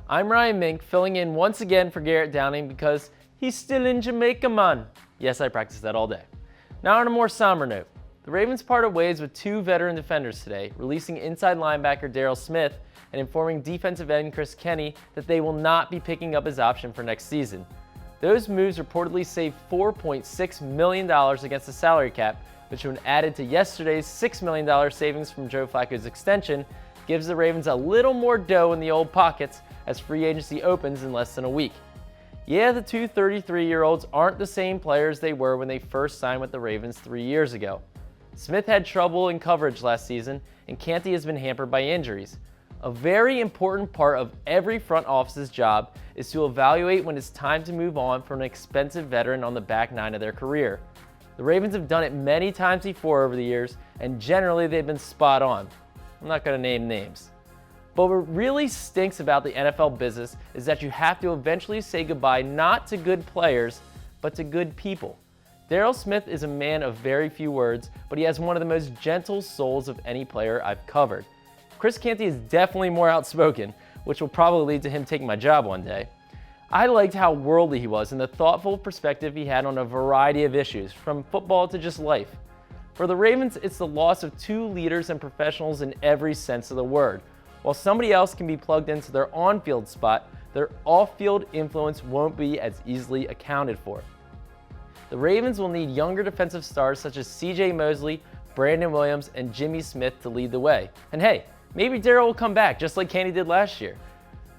I'm Ryan Mink, filling in once again for Garrett Downing because he's still in Jamaica, man. Yes, I practiced that all day. Now on a more somber note, the Ravens parted ways with two veteran defenders today, releasing inside linebacker Daryl Smith and informing defensive end Canty that they will not be picking up his option for next season. Those moves reportedly saved $4.6 million against the salary cap, which when added to yesterday's $6 million savings from Joe Flacco's extension, gives the Ravens a little more dough in the old pockets as free agency opens in less than a week. Yeah, the two 33-year-olds aren't the same players they were when they first signed with the Ravens 3 years ago. Smith had trouble in coverage last season, and Canty has been hampered by injuries. A very important part of every front office's job is to evaluate when it's time to move on from an expensive veteran on the back nine of their career. The Ravens have done it many times before over the years, and generally they've been spot on. I'm not going to name names. But what really stinks about the NFL business is that you have to eventually say goodbye not to good players, but to good people. Daryl Smith is a man of very few words, but he has one of the most gentle souls of any player I've covered. Canty is definitely more outspoken, which will probably lead to him taking my job one day. I liked how worldly he was and the thoughtful perspective he had on a variety of issues, from football to just life. For the Ravens, it's the loss of two leaders and professionals in every sense of the word. While somebody else can be plugged into their on-field spot, their off-field influence won't be as easily accounted for. The Ravens will need younger defensive stars such as C.J. Mosley, Brandon Williams, and Jimmy Smith to lead the way. And hey, maybe Daryl will come back just like Canty did last year.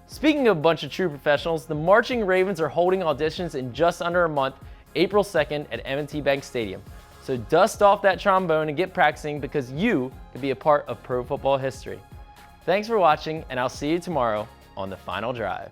Speaking of a bunch of true professionals, the Marching Ravens are holding auditions in just under a month, April 2nd at M&T Bank Stadium. So dust off that trombone and get practicing because you could be a part of pro football history. Thanks for watching, and I'll see you tomorrow on The Final Drive.